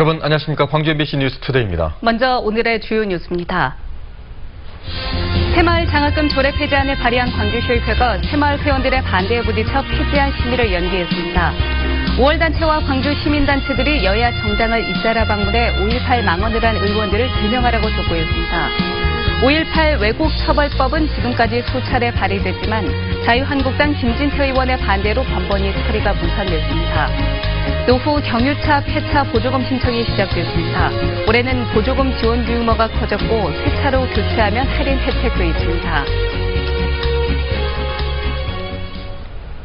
여러분 안녕하십니까. 광주 MBC 뉴스투데이입니다. 먼저 오늘의 주요 뉴스입니다. 새마을 장학금 조례 폐지안을 발의한 광주시의회가 새마을 회원들의 반대에 부딪혀 폐지안 심의를 연기했습니다. 5월 단체와 광주 시민단체들이 여야 정당을 잇따라 방문해 5.18 망언을 한 의원들을 규명하라고 촉구했습니다. 5.18 왜곡처벌법은 지금까지 수차례 발의됐지만 자유한국당 김진태 의원의 반대로 번번이 처리가 무산됐습니다. 노후 경유차 폐차 보조금 신청이 시작됐습니다. 올해는 보조금 지원 규모가 커졌고 새 차로 교체하면 할인 혜택도 있습니다.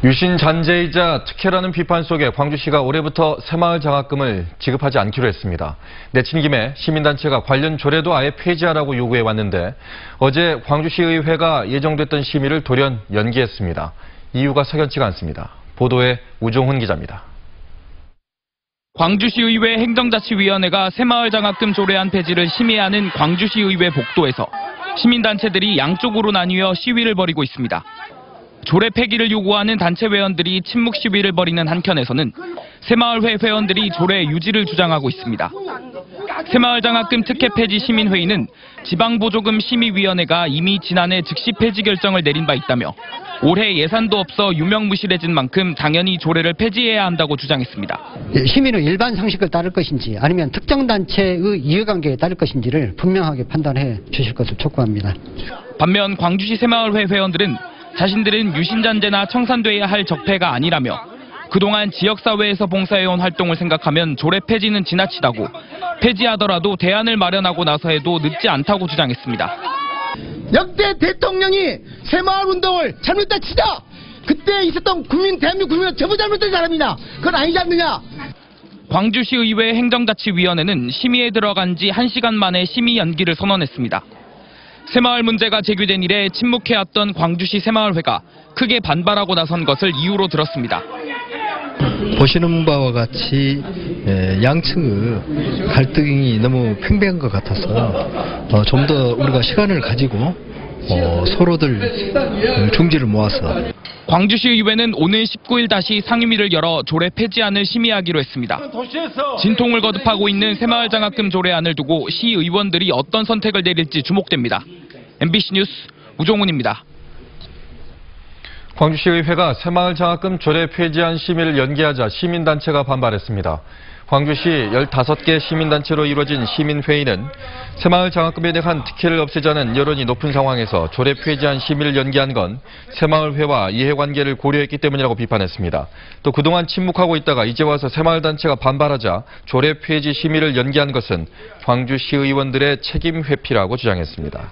유신 잔재이자 특혜라는 비판 속에 광주시가 올해부터 새마을 장학금을 지급하지 않기로 했습니다. 내친 김에 시민단체가 관련 조례도 아예 폐지하라고 요구해 왔는데 어제 광주시의회가 예정됐던 심의를 돌연 연기했습니다. 이유가 석연치가 않습니다. 보도에 우종훈 기자입니다. 광주시의회 행정자치위원회가 새마을 장학금 조례안 폐지를 심의하는 광주시의회 복도에서 시민단체들이 양쪽으로 나뉘어 시위를 벌이고 있습니다. 조례 폐기를 요구하는 단체 회원들이 침묵 시위를 벌이는 한켠에서는 새마을회 회원들이 조례 유지를 주장하고 있습니다. 새마을 장학금 특혜 폐지 시민회의는 지방보조금 심의위원회가 이미 지난해 즉시 폐지 결정을 내린 바 있다며 올해 예산도 없어 유명무실해진 만큼 당연히 조례를 폐지해야 한다고 주장했습니다. 시민의 일반 상식을 따를 것인지 아니면 특정 단체의 이해관계에 따를 것인지를 분명하게 판단해 주실 것을 촉구합니다. 반면 광주시 새마을회 회원들은 자신들은 유신잔재나 청산돼야 할 적폐가 아니라며 그동안 지역사회에서 봉사해온 활동을 생각하면 조례 폐지는 지나치다고 폐지하더라도 대안을 마련하고 나서 해도 늦지 않다고 주장했습니다. 역대 대통령이 새마을운동을 잘못했다 치자. 그때 있었던 대한민국 국민은 전부 잘못된 사람이냐. 그건 아니지 않느냐. 광주시의회 행정자치위원회는 심의에 들어간 지 1시간 만에 심의 연기를 선언했습니다. 새마을 문제가 제기된 이래 침묵해왔던 광주시 새마을회가 크게 반발하고 나선 것을 이유로 들었습니다. 보시는 바와 같이 양측의 갈등이 너무 팽배한 것 같아서 좀 더 우리가 시간을 가지고 서로들 중지를 모아서 광주시의회는 오늘 19일 다시 상임위를 열어 조례 폐지안을 심의하기로 했습니다. 진통을 거듭하고 있는 새마을 장학금 조례안을 두고 시의원들이 어떤 선택을 내릴지 주목됩니다. MBC 뉴스 우종훈입니다. 광주시의회가 새마을 장학금 조례 폐지안 심의를 연기하자 시민단체가 반발했습니다. 광주시 15개 시민단체로 이루어진 시민회의는 새마을 장학금에 대한 특혜를 없애자는 여론이 높은 상황에서 조례 폐지안 심의를 연기한 건 새마을회와 이해관계를 고려했기 때문이라고 비판했습니다. 또 그동안 침묵하고 있다가 이제 와서 새마을단체가 반발하자 조례 폐지 심의를 연기한 것은 광주시의원들의 책임 회피라고 주장했습니다.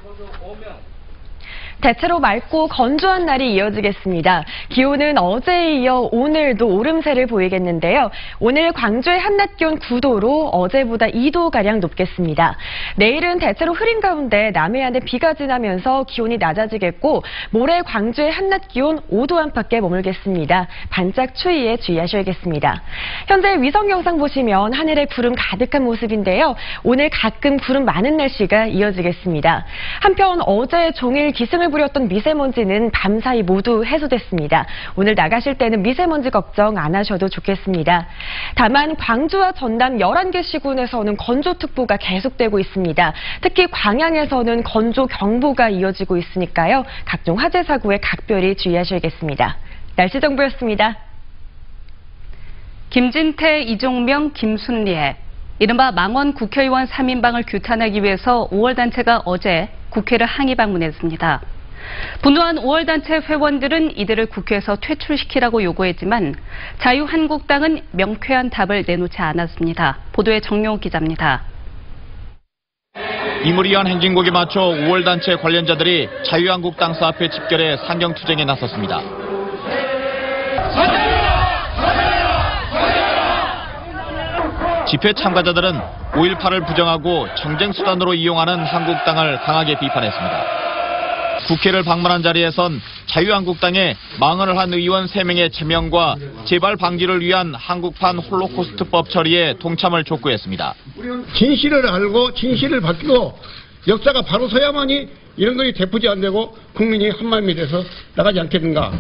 대체로 맑고 건조한 날이 이어지겠습니다. 기온은 어제에 이어 오늘도 오름세를 보이겠는데요. 오늘 광주의 한낮 기온 9도로 어제보다 2도가량 높겠습니다. 내일은 대체로 흐린 가운데 남해안에 비가 지나면서 기온이 낮아지겠고 모레 광주의 한낮 기온 5도 안팎에 머물겠습니다. 반짝 추위에 주의하셔야겠습니다. 현재 위성 영상 보시면 하늘에 구름 가득한 모습인데요. 오늘 가끔 구름 많은 날씨가 이어지겠습니다. 한편 어제 종일 기승을 부렸던 미세먼지는 밤사이 모두 해소됐습니다. 오늘 나가실 때는 미세먼지 걱정 안 하셔도 좋겠습니다. 다만 광주와 전남 11개 시군에서는 건조특보가 계속되고 있습니다. 특히 광양에서는 건조경보가 이어지고 있으니까요. 각종 화재 사고에 각별히 주의하셔야겠습니다. 날씨 정보였습니다. 김진태, 이종명, 김순례. 이른바 망원 국회의원 3인방을 규탄하기 위해서 5월 단체가 어제 국회를 항의 방문했습니다. 분노한 5월 단체 회원들은 이들을 국회에서 퇴출시키라고 요구했지만 자유한국당은 명쾌한 답을 내놓지 않았습니다. 보도에 정용욱 기자입니다. 이무리한 행진곡에 맞춰 5월 단체 관련자들이 자유한국당 앞에 집결해 상경투쟁에 나섰습니다. 집회 참가자들은 5.18을 부정하고 정쟁수단으로 이용하는 한국당을 강하게 비판했습니다. 국회를 방문한 자리에선 자유한국당의 망언을 한 의원 3명의 제명과 재발 방지를 위한 한국판 홀로코스트법 처리에 동참을 촉구했습니다. 진실을 알고 진실을 밝히고 역사가 바로 서야만이 이런 것이 되풀이 안 되고 국민이 한마음이 돼서 나가지 않겠는가.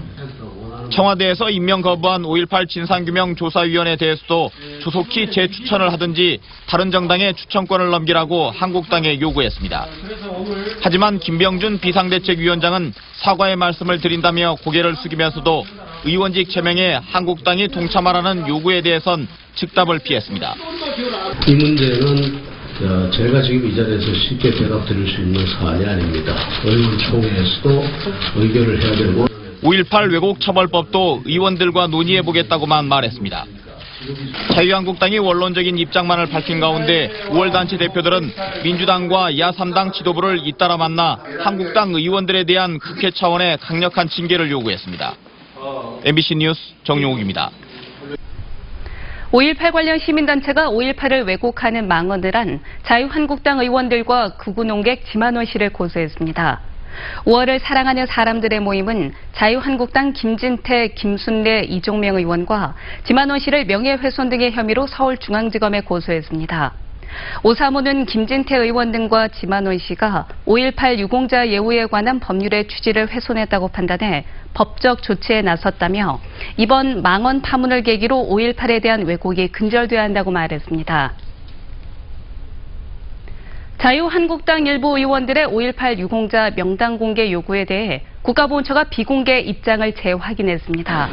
청와대에서 임명 거부한 5.18 진상규명조사위원회에 대해서도 조속히 재추천을 하든지 다른 정당에 추천권을 넘기라고 한국당에 요구했습니다. 하지만 김병준 비상대책위원장은 사과의 말씀을 드린다며 고개를 숙이면서도 의원직 제명에 한국당이 동참하라는 요구에 대해선 즉답을 피했습니다. 이 문제는 제가 지금 이 자리에서 쉽게 대답드릴 수 있는 사안이 아닙니다. 의원총회에서도 의결을 해야 되고 5.18 왜곡처벌법도 의원들과 논의해보겠다고만 말했습니다. 자유한국당이 원론적인 입장만을 밝힌 가운데 5월 단체 대표들은 민주당과 야3당 지도부를 잇따라 만나 한국당 의원들에 대한 국회 차원의 강력한 징계를 요구했습니다. MBC 뉴스 정용욱입니다. 5.18 관련 시민단체가 5.18을 왜곡하는 망언을 한 자유한국당 의원들과 구구농객 지만원 씨를 고소했습니다. 5월을 사랑하는 사람들의 모임은 자유한국당 김진태, 김순례, 이종명 의원과 지만원 씨를 명예훼손 등의 혐의로 서울중앙지검에 고소했습니다. 오사모는 김진태 의원 등과 지만원 씨가 5.18 유공자 예우에 관한 법률의 취지를 훼손했다고 판단해 법적 조치에 나섰다며 이번 망언 파문을 계기로 5.18에 대한 왜곡이 근절돼야 한다고 말했습니다. 자유한국당 일부 의원들의 5.18 유공자 명단 공개 요구에 대해 국가보훈처가 비공개 입장을 재확인했습니다.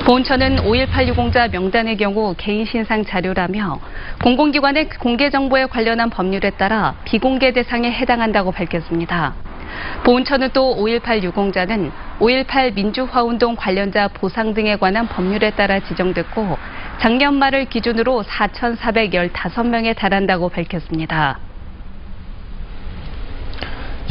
보훈처는 5.18 유공자 명단의 경우 개인신상 자료라며 공공기관의 공개 정보에 관련한 법률에 따라 비공개 대상에 해당한다고 밝혔습니다. 보훈처는 또 5.18 유공자는 5.18 민주화운동 관련자 보상 등에 관한 법률에 따라 지정됐고 작년 말을 기준으로 4,415명에 달한다고 밝혔습니다.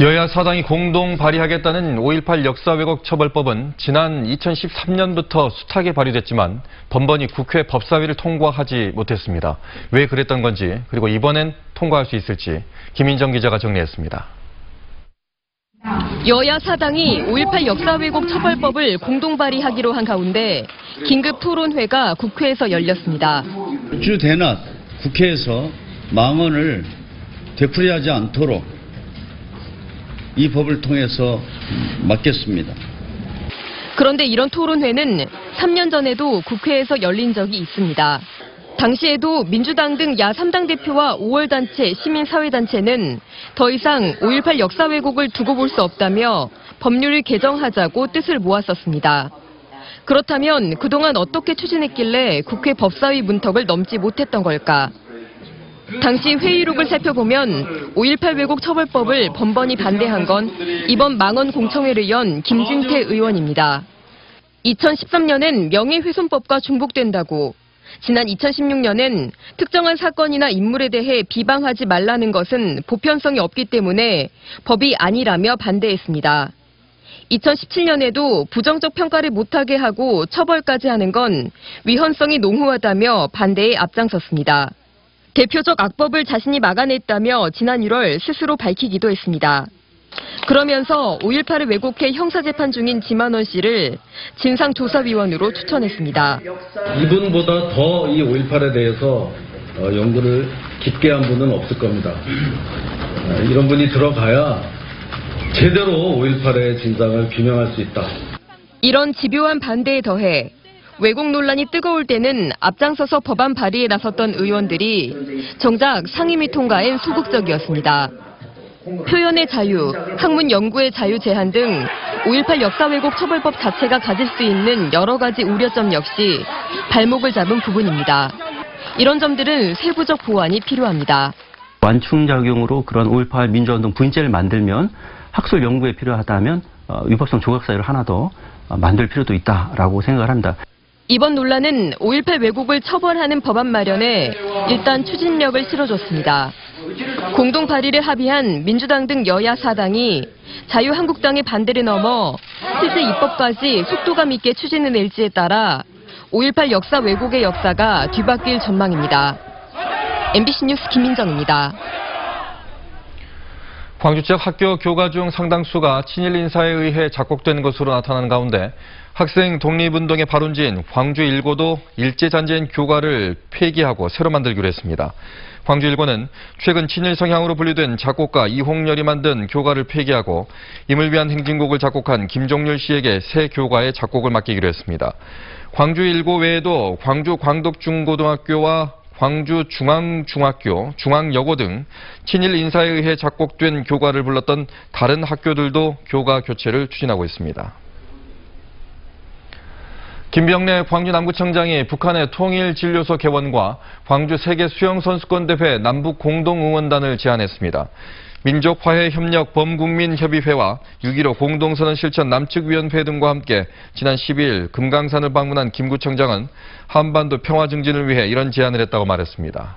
여야 사당이 공동 발의하겠다는 5.18 역사 왜곡 처벌법은 지난 2013년부터 숱하게 발의됐지만 번번이 국회 법사위를 통과하지 못했습니다. 왜 그랬던 건지 그리고 이번엔 통과할 수 있을지 김인정 기자가 정리했습니다. 여야 사당이 5.18 역사 왜곡 처벌법을 공동 발의하기로 한 가운데 긴급 토론회가 국회에서 열렸습니다. 주 대낮 국회에서 망언을 되풀이하지 않도록 이 법을 통해서 막겠습니다. 그런데 이런 토론회는 3년 전에도 국회에서 열린 적이 있습니다. 당시에도 민주당 등 야3당 대표와 5월 단체, 시민사회단체는 더 이상 5.18 역사 왜곡을 두고 볼 수 없다며 법률을 개정하자고 뜻을 모았었습니다. 그렇다면 그동안 어떻게 추진했길래 국회 법사위 문턱을 넘지 못했던 걸까? 당시 회의록을 살펴보면 5.18 왜곡 처벌법을 번번이 반대한 건 이번 망언 공청회를 연 김진태 의원입니다. 2013년엔 명예훼손법과 중복된다고, 지난 2016년엔 특정한 사건이나 인물에 대해 비방하지 말라는 것은 보편성이 없기 때문에 법이 아니라며 반대했습니다. 2017년에도 부정적 평가를 못하게 하고 처벌까지 하는 건 위헌성이 농후하다며 반대에 앞장섰습니다. 대표적 악법을 자신이 막아냈다며 지난 1월 스스로 밝히기도 했습니다. 그러면서 5.18을 왜곡해 형사재판 중인 지만원 씨를 진상조사위원으로 추천했습니다. 이분보다 더 이 5.18에 대해서 연구를 깊게 한 분은 없을 겁니다. 이런 분이 들어가야 제대로 5.18의 진상을 규명할 수 있다. 이런 집요한 반대에 더해 왜곡 논란이 뜨거울 때는 앞장서서 법안 발의에 나섰던 의원들이 정작 상임위 통과엔 소극적이었습니다. 표현의 자유, 학문 연구의 자유 제한 등 5.18 역사 왜곡 처벌법 자체가 가질 수 있는 여러 가지 우려점 역시 발목을 잡은 부분입니다. 이런 점들은 세부적 보완이 필요합니다. 완충작용으로 그런 5.18 민주화운동 부인죄를 만들면 학술 연구에 필요하다면 위법성 조각사유를 하나 더 만들 필요도 있다라고 생각을 합니다. 이번 논란은 5.18 왜곡을 처벌하는 법안 마련에 일단 추진력을 실어줬습니다. 공동 발의를 합의한 민주당 등 여야 사당이 자유한국당의 반대를 넘어 실제 입법까지 속도감 있게 추진해낼지에 따라 5.18 역사 왜곡의 역사가 뒤바뀔 전망입니다. MBC 뉴스 김민정입니다. 광주 지역 학교 교과 중 상당수가 친일 인사에 의해 작곡된 것으로 나타나는 가운데 학생 독립운동의 발원지인 광주 일고도 일제잔재인 교과를 폐기하고 새로 만들기로 했습니다. 광주 일고는 최근 친일 성향으로 분류된 작곡가 이홍렬이 만든 교과를 폐기하고 임을 위한 행진곡을 작곡한 김종률 씨에게 새 교과의 작곡을 맡기기로 했습니다. 광주 일고 외에도 광주 광덕중고등학교와 광주 중앙중학교, 중앙여고 등 친일 인사에 의해 작곡된 교과를 불렀던 다른 학교들도 교과 교체를 추진하고 있습니다. 김병래 광주 남구청장이 북한의 통일진료소 개원과 광주 세계수영선수권대회 남북공동응원단을 제안했습니다. 민족화해협력 범국민협의회와 6.15 공동선언 실천 남측위원회 등과 함께 지난 12일 금강산을 방문한 김 구청장은 한반도 평화 증진을 위해 이런 제안을 했다고 말했습니다.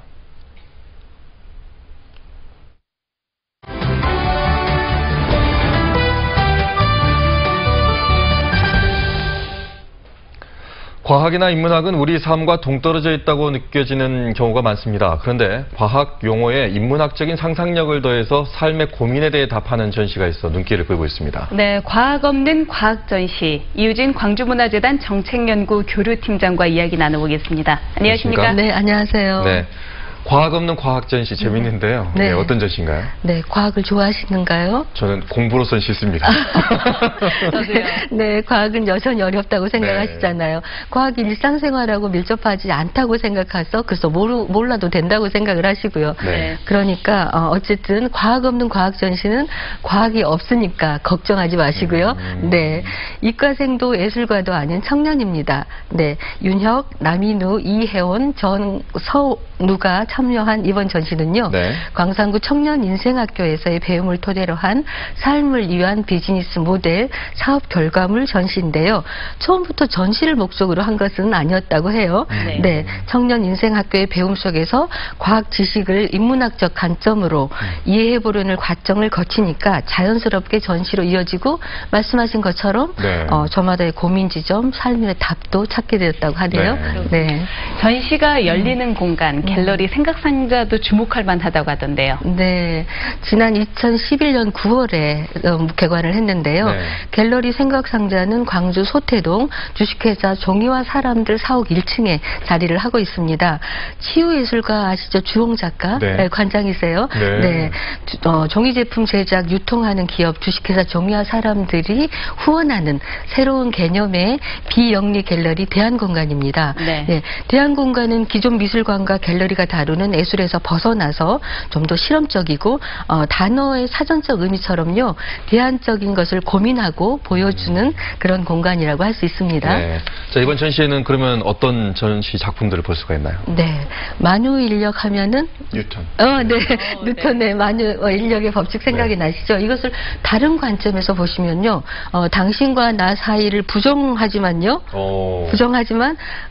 과학이나 인문학은 우리 삶과 동떨어져 있다고 느껴지는 경우가 많습니다. 그런데 과학 용어에 인문학적인 상상력을 더해서 삶의 고민에 대해 답하는 전시가 있어 눈길을 끌고 있습니다. 네, 과학 없는 과학 전시. 이유진 광주문화재단 정책연구 교류팀장과 이야기 나눠보겠습니다. 안녕하십니까? 네, 안녕하세요. 네. 과학 없는 과학 전시 재밌는데요. 네. 네, 어떤 전시인가요? 네, 과학을 좋아하시는가요? 저는 공부로선 싫습니다. 네, 과학은 여전히 어렵다고 생각하시잖아요. 과학이 일상생활하고 밀접하지 않다고 생각해서 그래서 몰라도 된다고 생각을 하시고요. 네. 그러니까 어쨌든 과학 없는 과학 전시는 과학이 없으니까 걱정하지 마시고요. 네, 이과생도 예술가도 아닌 청년입니다. 네, 윤혁, 남인우, 이혜원, 전서누가 참여한 이번 전시는요. 네. 광산구 청년인생학교에서의 배움을 토대로 한 삶을 위한 비즈니스 모델 사업 결과물 전시인데요. 처음부터 전시를 목적으로 한 것은 아니었다고 해요. 네. 청년인생학교의 배움 속에서 과학 지식을 인문학적 관점으로 이해해보려는 과정을 거치니까 자연스럽게 전시로 이어지고 말씀하신 것처럼 네. 저마다의 고민 지점, 삶의 답도 찾게 되었다고 하네요. 네. 전시가 열리는 공간, 갤러리 생각상자도 주목할 만하다고 하던데요. 네, 지난 2011년 9월에 개관을 했는데요. 네. 갤러리 생각상자는 광주 소태동 주식회사 종이와 사람들 사옥 1층에 자리를 하고 있습니다. 치유예술가 아시죠? 주홍 작가 네. 관장이세요. 네. 네. 종이 제품 제작 유통하는 기업 주식회사 종이와 사람들이 후원하는 새로운 개념의 비영리 갤러리 대한공간입니다. 네. 네, 대한공간은 기존 미술관과 갤러리가 다루는 예술에서 벗어나서 좀 더 실험적이고 단어의 사전적 의미처럼요. 대안적인 것을 고민하고 보여주는 그런 공간이라고 할 수 있습니다. 네. 자, 이번 전시에는 그러면 어떤 전시 작품들을 볼 수가 있나요? 네, 만유인력 하면은 뉴턴. 뉴턴의 만유인력의 법칙 생각이 나시죠? 이것을 다른 관점에서 보시면요. 당신과 나 사이를 부정하지만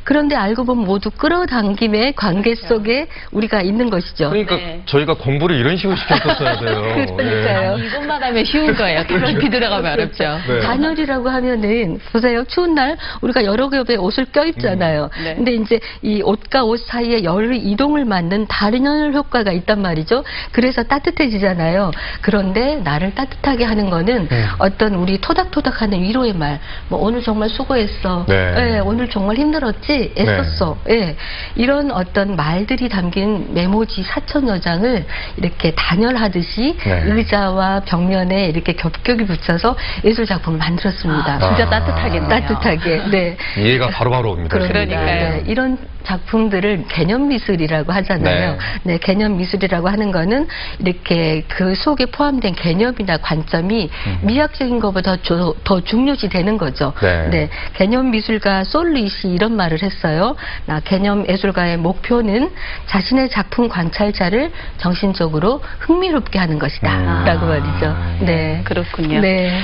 그런데 알고 보면 모두 끌어당김의 관계 속에 우리가 있는 것이죠. 그러니까 저희가 공부를 이런 식으로 시켰었어야 돼요. 그러니까요. 이것만 하면 쉬운 거예요. 더 깊이 들어가면 어렵죠. 네. 단열이라고 하면은 보세요. 추운 날 우리가 여러 겹의 옷을 껴입잖아요. 네. 근데 이제 이 옷과 옷 사이에 열 이동을 막는 단열 효과가 있단 말이죠. 그래서 따뜻해지잖아요. 그런데 나를 따뜻하게 하는 거는 어떤 우리 토닥토닥하는 위로의 말. 뭐 오늘 정말 수고했어. 네. 오늘 정말 힘들었지. 애썼어. 이런 어떤 말들이 담긴 메모지 4,000여 장을 이렇게 단열하듯이 의자와 벽면에 이렇게 겹겹이 붙여서 예술 작품을 만들었습니다. 진짜 따뜻하겠네요. 따뜻하게. 네. 이해가 바로바로 옵니다. 그러니까요. 네, 이런 작품들을 개념 미술이라고 하잖아요. 네, 개념 미술이라고 하는 거는 이렇게 그 속에 포함된 개념이나 관점이 미학적인 것보다 더 중요시 되는 거죠. 네, 개념 미술가 솔릿이 이런 말을 했어요. 개념 예술가의 목표는 자신의 작품 관찰자를 정신적으로 흥미롭게 하는 것이다. 라고 말이죠. 네. 그렇군요. 네.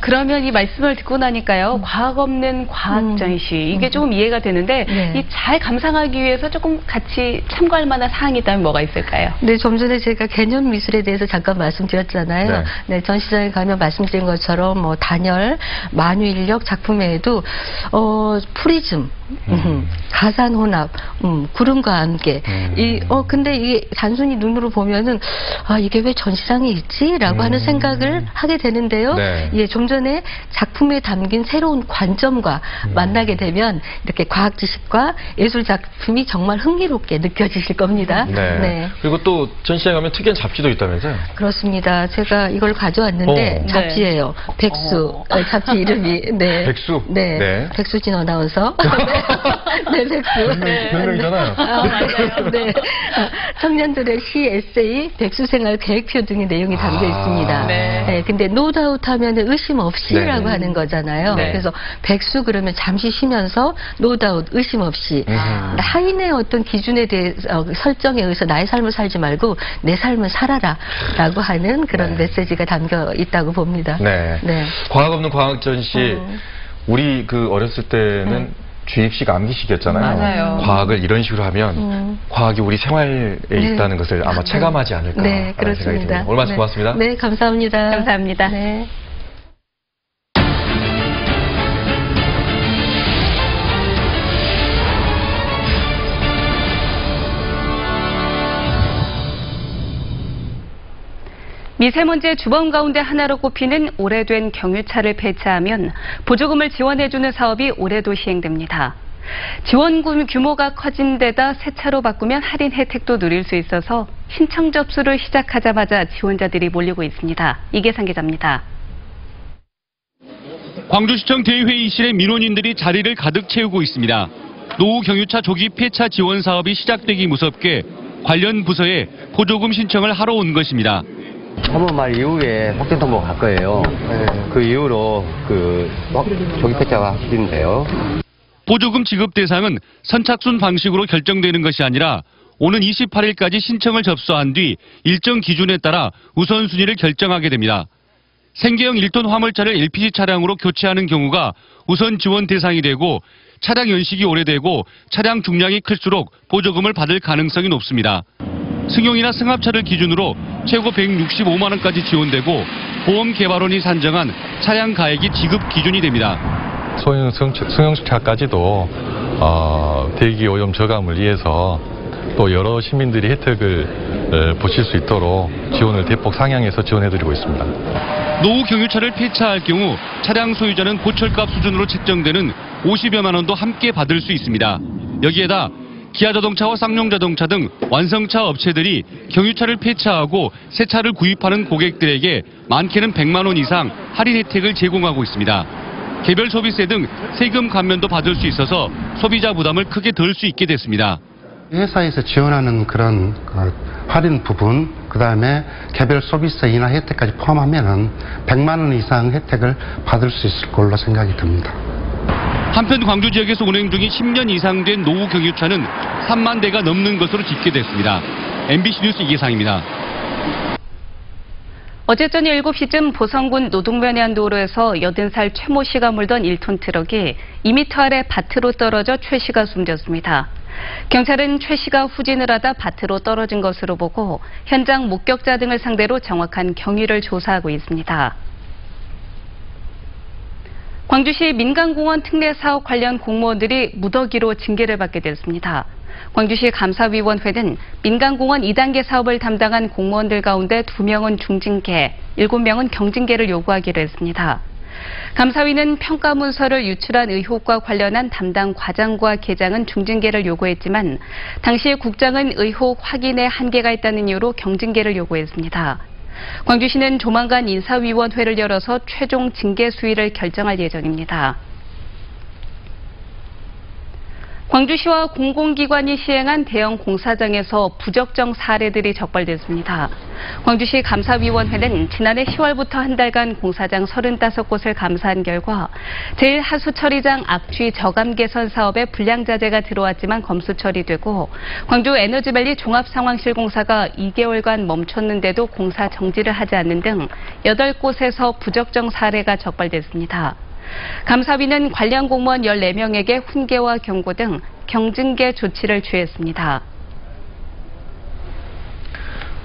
그러면 이 말씀을 듣고 나니까요. 과학 없는 과학 전시. 이게 조금 이해가 되는데 이 잘 감상하기 위해서 조금 같이 참고할 만한 사항이 있다면 뭐가 있을까요? 네, 좀 전에 제가 개념 미술에 대해서 잠깐 말씀드렸잖아요. 네, 전시장에 가면 말씀드린 것처럼 뭐 단열, 만유인력 작품 외에도 프리즘, 가산 혼합, 구름과 함께. 근데 이게 단순히 눈으로 보면은 이게 왜 전시장에 있지라고 하는 생각을 하게 되는데요. 네. 예, 좀 전에 작품에 담긴 새로운 관점과 만나게 되면 이렇게 과학 지식과 예술 작품이 정말 흥미롭게 느껴지실 겁니다. 네. 네. 그리고 또 전시장에 가면 특이한 잡지도 있다면서요? 그렇습니다. 제가 이걸 가져왔는데 잡지예요. 백수. 잡지 이름이. 네. 백수? 네. 네. 백수진 아나운서. 네, 백수. 별명이잖아요. 맞아요. 네. 청년들의 시, 에세이, 백수생활 계획표 등의 내용이 담겨 있습니다. 네. 근데 노다웃 하면은 의심 없이라고 하는 거잖아요. 네. 그래서 백수 그러면 잠시 쉬면서 노다웃 의심 없이 타인의 어떤 기준에 대해서 설정에 의해서 나의 삶을 살지 말고 내 삶을 살아라라고 하는 그런 메시지가 담겨 있다고 봅니다. 네. 네. 과학 없는 과학 전시. 우리 어렸을 때는 주입식 암기식이었잖아요. 맞아요. 과학을 이런 식으로 하면 과학이 우리 생활에 있다는 것을 아마 체감하지 않을까. 네, 그렇습니다. 오늘 말씀 고맙습니다. 네, 감사합니다. 감사합니다. 네. 미세먼지의 주범 가운데 하나로 꼽히는 오래된 경유차를 폐차하면 보조금을 지원해주는 사업이 올해도 시행됩니다. 지원금 규모가 커진 데다 새 차로 바꾸면 할인 혜택도 누릴 수 있어서 신청 접수를 시작하자마자 지원자들이 몰리고 있습니다. 이계상 기자입니다. 광주시청 대회의실에 민원인들이 자리를 가득 채우고 있습니다. 노후 경유차 조기 폐차 지원 사업이 시작되기 무섭게 관련 부서에 보조금 신청을 하러 온 것입니다. 3월 말 이후에 확정 통보가 갈 거예요. 그 이후로 조기 폐차가 시작된대요. 보조금 지급 대상은 선착순 방식으로 결정되는 것이 아니라 오는 28일까지 신청을 접수한 뒤 일정 기준에 따라 우선순위를 결정하게 됩니다. 생계형 1톤 화물차를 LPG 차량으로 교체하는 경우가 우선 지원 대상이 되고 차량 연식이 오래되고 차량 중량이 클수록 보조금을 받을 가능성이 높습니다. 승용이나 승합차를 기준으로 최고 165만 원까지 지원되고 보험개발원이 산정한 차량 가액이 지급 기준이 됩니다. 소형 승용차까지도 대기 오염 저감을 위해서 또 여러 시민들이 혜택을 보실 수 있도록 지원을 대폭 상향해서 지원해드리고 있습니다. 노후 경유차를 폐차할 경우 차량 소유자는 고철값 수준으로 책정되는 50여만 원도 함께 받을 수 있습니다. 여기에다 기아자동차와 쌍용자동차 등 완성차 업체들이 경유차를 폐차하고 새 차를 구입하는 고객들에게 많게는 100만 원 이상 할인 혜택을 제공하고 있습니다. 개별 소비세 등 세금 감면도 받을 수 있어서 소비자 부담을 크게 덜 수 있게 됐습니다. 회사에서 지원하는 그런 할인 부분, 그다음에 개별 소비세 인하 혜택까지 포함하면은 100만 원 이상 혜택을 받을 수 있을 걸로 생각이 듭니다. 한편 광주 지역에서 운행 중인 10년 이상 된 노후 경유차는 3만 대가 넘는 것으로 집계됐습니다. MBC 뉴스 이계상입니다. 어제 저녁 7시쯤 보성군 노동면의 한 도로에서 80살 최모 씨가 몰던 1톤 트럭이 2m 아래 밭으로 떨어져 최 씨가 숨졌습니다. 경찰은 최 씨가 후진을 하다 밭으로 떨어진 것으로 보고 현장 목격자 등을 상대로 정확한 경위를 조사하고 있습니다. 광주시 민간공원 특례 사업 관련 공무원들이 무더기로 징계를 받게 됐습니다. 광주시 감사위원회는 민간공원 2단계 사업을 담당한 공무원들 가운데 2명은 중징계, 7명은 경징계를 요구하기로 했습니다. 감사위는 평가 문서를 유출한 의혹과 관련한 담당 과장과 계장은 중징계를 요구했지만 당시 국장은 의혹 확인에 한계가 있다는 이유로 경징계를 요구했습니다. 광주시는 조만간 인사위원회를 열어서 최종 징계 수위를 결정할 예정입니다. 광주시와 공공기관이 시행한 대형 공사장에서 부적정 사례들이 적발됐습니다. 광주시 감사위원회는 지난해 10월부터 한 달간 공사장 35곳을 감사한 결과 제1하수처리장 악취 저감 개선 사업에 불량자재가 들어왔지만 검수 처리되고 광주 에너지밸리 종합상황실 공사가 2개월간 멈췄는데도 공사 정지를 하지 않는 등 8곳에서 부적정 사례가 적발됐습니다. 감사위는 관련 공무원 14명에게 훈계와 경고 등 경징계 조치를 취했습니다.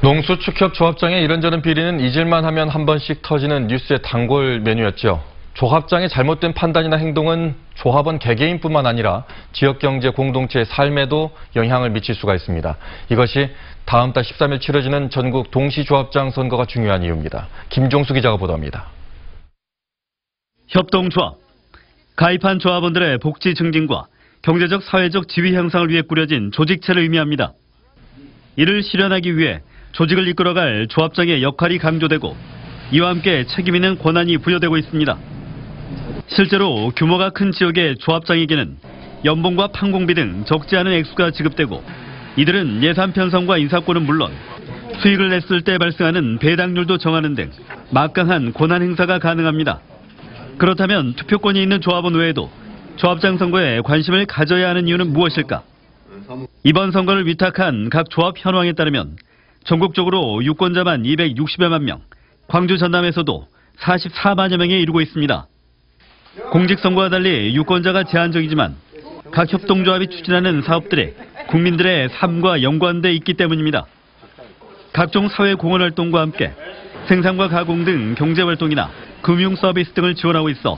농수축협조합장의 이런저런 비리는 잊을만 하면 한 번씩 터지는 뉴스의 단골 메뉴였죠. 조합장의 잘못된 판단이나 행동은 조합원 개개인뿐만 아니라 지역경제 공동체의 삶에도 영향을 미칠 수가 있습니다. 이것이 다음 달 13일 치러지는 전국 동시조합장 선거가 중요한 이유입니다. 김종수 기자가 보도합니다. 협동조합, 가입한 조합원들의 복지 증진과 경제적 사회적 지위 향상을 위해 꾸려진 조직체를 의미합니다. 이를 실현하기 위해 조직을 이끌어갈 조합장의 역할이 강조되고 이와 함께 책임 있는 권한이 부여되고 있습니다. 실제로 규모가 큰 지역의 조합장에게는 연봉과 판공비 등 적지 않은 액수가 지급되고 이들은 예산 편성과 인사권은 물론 수익을 냈을 때 발생하는 배당률도 정하는 등 막강한 권한 행사가 가능합니다. 그렇다면 투표권이 있는 조합원 외에도 조합장 선거에 관심을 가져야 하는 이유는 무엇일까? 이번 선거를 위탁한 각 조합 현황에 따르면 전국적으로 유권자만 260여만 명, 광주 전남에서도 44만여 명에 이르고 있습니다. 공직선거와 달리 유권자가 제한적이지만 각 협동조합이 추진하는 사업들이 국민들의 삶과 연관돼 있기 때문입니다. 각종 사회공헌활동과 함께 생산과 가공 등 경제활동이나 금융 서비스 등을 지원하고 있어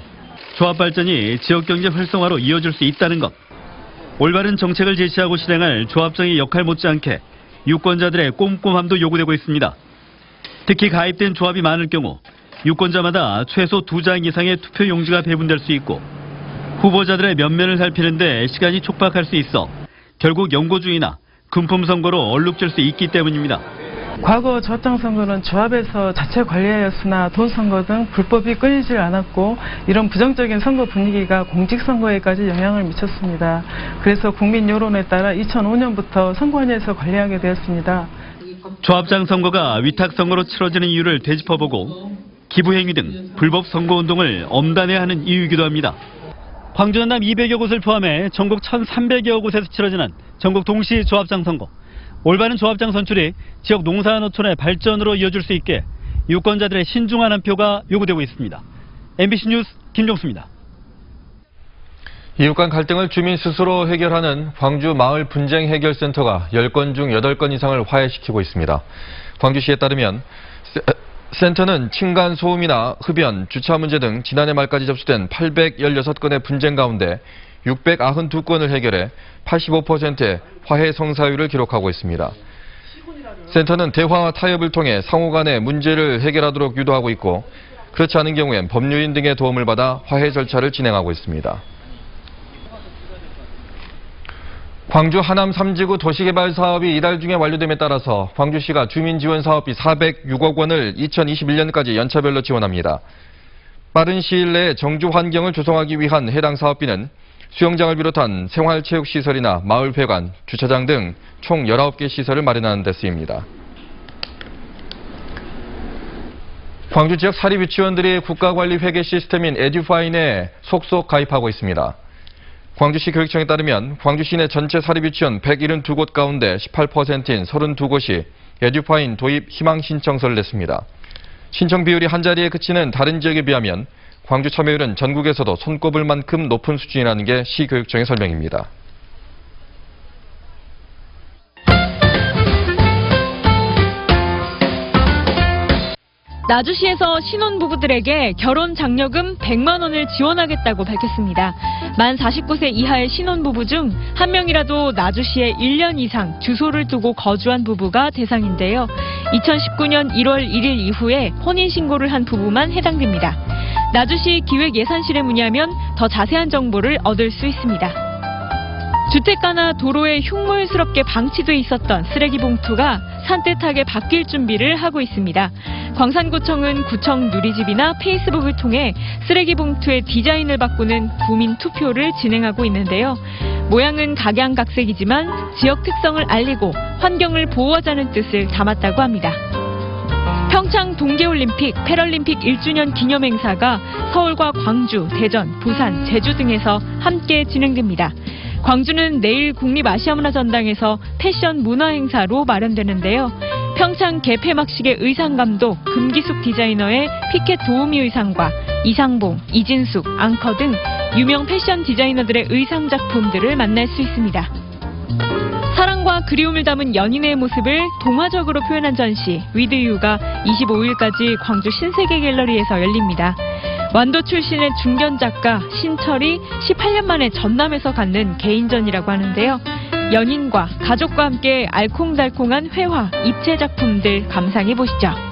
조합 발전이 지역경제 활성화로 이어질 수 있다는 것. 올바른 정책을 제시하고 실행할 조합장의 역할 못지않게 유권자들의 꼼꼼함도 요구되고 있습니다. 특히 가입된 조합이 많을 경우 유권자마다 최소 2장 이상의 투표 용지가 배분될 수 있고 후보자들의 면면을 살피는 데 시간이 촉박할 수 있어 결국 연고주의나 금품 선거로 얼룩질 수 있기 때문입니다. 과거 조합장 선거는 조합에서 자체 관리하였으나 돈 선거 등 불법이 끊이질 않았고 이런 부정적인 선거 분위기가 공직선거에까지 영향을 미쳤습니다. 그래서 국민 여론에 따라 2005년부터 선관위에서 관리하게 되었습니다. 조합장 선거가 위탁 선거로 치러지는 이유를 되짚어보고 기부행위 등 불법 선거운동을 엄단해야 하는 이유이기도 합니다. 광주 전남 200여 곳을 포함해 전국 1,300여 곳에서 치러지는 전국 동시 조합장 선거. 올바른 조합장 선출이 지역 농사노촌의 발전으로 이어질 수 있게 유권자들의 신중한 한 표가 요구되고 있습니다. MBC 뉴스 김종수입니다. 이웃 간 갈등을 주민 스스로 해결하는 광주 마을 분쟁 해결센터가 10건 중 8건 이상을 화해시키고 있습니다. 광주시에 따르면 센터는 층간 소음이나 흡연, 주차 문제 등 지난해 말까지 접수된 816건의 분쟁 가운데 692건을 해결해 85%의 화해 성사율을 기록하고 있습니다. 센터는 대화와 타협을 통해 상호 간의 문제를 해결하도록 유도하고 있고 그렇지 않은 경우엔 법률인 등의 도움을 받아 화해 절차를 진행하고 있습니다. 광주 하남 3지구 도시개발 사업이 이달 중에 완료됨에 따라서 광주시가 주민지원사업비 406억 원을 2021년까지 연차별로 지원합니다. 빠른 시일 내에 정주 환경을 조성하기 위한 해당 사업비는 수영장을 비롯한 생활체육시설이나 마을회관, 주차장 등 총 19개 시설을 마련하는 데 쓰입니다. 광주 지역 사립유치원들이 국가관리회계 시스템인 에듀파인에 속속 가입하고 있습니다. 광주시 교육청에 따르면 광주시 내 전체 사립유치원 172곳 가운데 18%인 32곳이 에듀파인 도입 희망 신청서를 냈습니다. 신청 비율이 한 자리에 그치는 다른 지역에 비하면 광주 참여율은 전국에서도 손꼽을 만큼 높은 수준이라는 게 시교육청의 설명입니다. 나주시에서 신혼부부들에게 결혼 장려금 100만 원을 지원하겠다고 밝혔습니다. 만 49세 이하의 신혼부부 중 한 명이라도 나주시에 1년 이상 주소를 두고 거주한 부부가 대상인데요. 2019년 1월 1일 이후에 혼인신고를 한 부부만 해당됩니다. 나주시 기획예산실에 문의하면 더 자세한 정보를 얻을 수 있습니다. 주택가나 도로에 흉물스럽게 방치돼 있었던 쓰레기 봉투가 산뜻하게 바뀔 준비를 하고 있습니다. 광산구청은 구청 누리집이나 페이스북을 통해 쓰레기 봉투의 디자인을 바꾸는 구민 투표를 진행하고 있는데요. 모양은 각양각색이지만 지역 특성을 알리고 환경을 보호하자는 뜻을 담았다고 합니다. 평창 동계올림픽, 패럴림픽 1주년 기념행사가 서울과 광주, 대전, 부산, 제주 등에서 함께 진행됩니다. 광주는 내일 국립아시아문화전당에서 패션 문화행사로 마련되는데요. 평창 개폐막식의 의상감독 금기숙 디자이너의 피켓 도우미 의상과 이상봉, 이진숙, 앙커 등 유명 패션 디자이너들의 의상 작품들을 만날 수 있습니다. 사랑과 그리움을 담은 연인의 모습을 동화적으로 표현한 전시 위드유가 25일까지 광주 신세계 갤러리에서 열립니다. 완도 출신의 중견 작가 신철이 18년 만에 전남에서 갖는 개인전이라고 하는데요. 연인과 가족과 함께 알콩달콩한 회화, 입체 작품들 감상해 보시죠.